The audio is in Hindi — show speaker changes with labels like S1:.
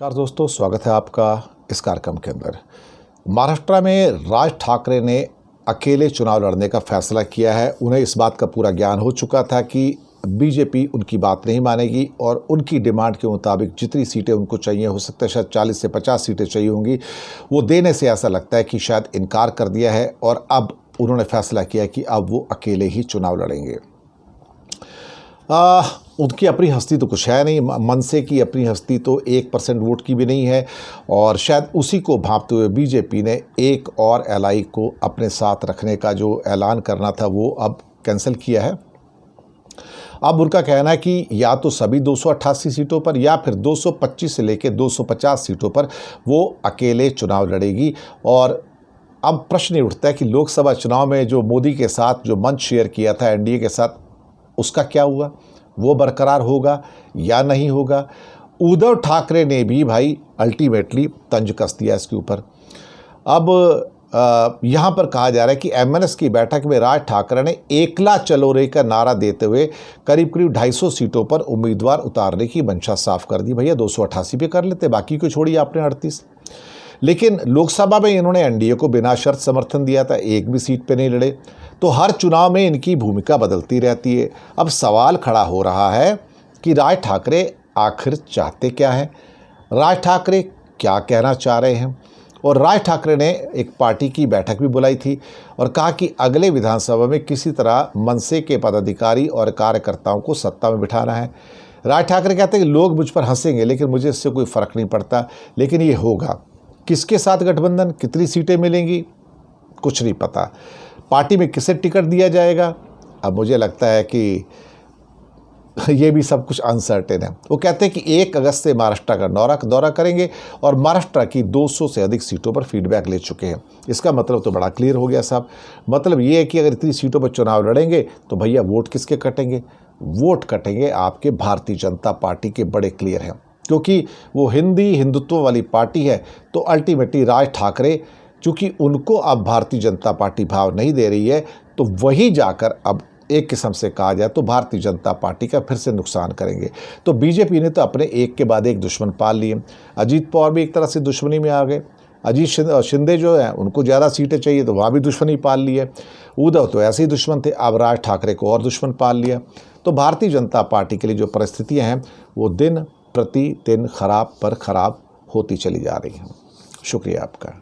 S1: नमस्कार दोस्तों, स्वागत है आपका इस कार्यक्रम के अंदर। महाराष्ट्र में राज ठाकरे ने अकेले चुनाव लड़ने का फैसला किया है। उन्हें इस बात का पूरा ज्ञान हो चुका था कि बीजेपी उनकी बात नहीं मानेगी और उनकी डिमांड के मुताबिक जितनी सीटें उनको चाहिए, हो सकता है शायद 40 से 50 सीटें चाहिए होंगी, वो देने से ऐसा लगता है कि शायद इनकार कर दिया है और अब उन्होंने फैसला किया कि अब वो अकेले ही चुनाव लड़ेंगे। उनकी अपनी हस्ती तो कुछ है नहीं, मनसे की अपनी हस्ती तो 1% वोट की भी नहीं है और शायद उसी को भांपते हुए बीजेपी ने एक और एलआई को अपने साथ रखने का जो ऐलान करना था वो अब कैंसिल किया है। अब उनका कहना है कि या तो सभी 288 सीटों पर या फिर 225 से लेकर 250 सीटों पर वो अकेले चुनाव लड़ेगी। और अब प्रश्न उठता है कि लोकसभा चुनाव में जो मोदी के साथ जो मंच शेयर किया था एनडीए के साथ, उसका क्या हुआ, वो बरकरार होगा या नहीं होगा। उद्धव ठाकरे ने भी भाई अल्टीमेटली तंज कस दिया इसके ऊपर। अब यहाँ पर कहा जा रहा है कि एमएनएस की बैठक में राज ठाकरे ने एकला चलो रे का नारा देते हुए करीब 250 सीटों पर उम्मीदवार उतारने की मंशा साफ कर दी। भैया 288 पे कर लेते, बाकी को छोड़िए आपने 38। लेकिन लोकसभा में इन्होंने एनडीए को बिना शर्त समर्थन दिया था, एक भी सीट पे नहीं लड़े, तो हर चुनाव में इनकी भूमिका बदलती रहती है। अब सवाल खड़ा हो रहा है कि राज ठाकरे आखिर चाहते क्या हैं, राज ठाकरे क्या कहना चाह रहे हैं। और राज ठाकरे ने एक पार्टी की बैठक भी बुलाई थी और कहा कि अगले विधानसभा में किसी तरह मनसे के पदाधिकारी और कार्यकर्ताओं को सत्ता में बिठाना है। राज ठाकरे कहते हैं कि लोग मुझ पर हंसेंगे लेकिन मुझे इससे कोई फ़र्क नहीं पड़ता, लेकिन ये होगा। किसके साथ गठबंधन, कितनी सीटें मिलेंगी, कुछ नहीं पता। पार्टी में किसे टिकट दिया जाएगा, अब मुझे लगता है कि ये भी सब कुछ अनसर्टेन है। वो कहते हैं कि 1 अगस्त से महाराष्ट्र का दौरा करेंगे और महाराष्ट्र की 200 से अधिक सीटों पर फीडबैक ले चुके हैं। इसका मतलब तो बड़ा क्लियर हो गया साहब। मतलब ये है कि अगर इतनी सीटों पर चुनाव लड़ेंगे तो भैया वोट किसके कटेंगे, वोट कटेंगे आपके भारतीय जनता पार्टी के। बड़े क्लियर हैं, क्योंकि वो हिंदुत्व वाली पार्टी है। तो अल्टीमेटली राज ठाकरे, चूँकि उनको अब भारतीय जनता पार्टी भाव नहीं दे रही है, तो वही जाकर अब एक किस्म से कहा जाए तो भारतीय जनता पार्टी का फिर से नुकसान करेंगे। तो बीजेपी ने तो अपने एक के बाद एक दुश्मन पाल लिए। अजीत पवार भी एक तरह से दुश्मनी में आ गए। अजीत शिंदे जो है उनको ज़्यादा सीटें चाहिए तो वहाँ भी दुश्मनी पाल ली है। उद्धव तो ऐसे ही दुश्मन थे, अब राज ठाकरे को और दुश्मन पाल लिया। तो भारतीय जनता पार्टी के लिए जो परिस्थितियाँ हैं वो दिन प्रति दिन खराब पर खराब होती चली जा रही हैं। शुक्रिया आपका।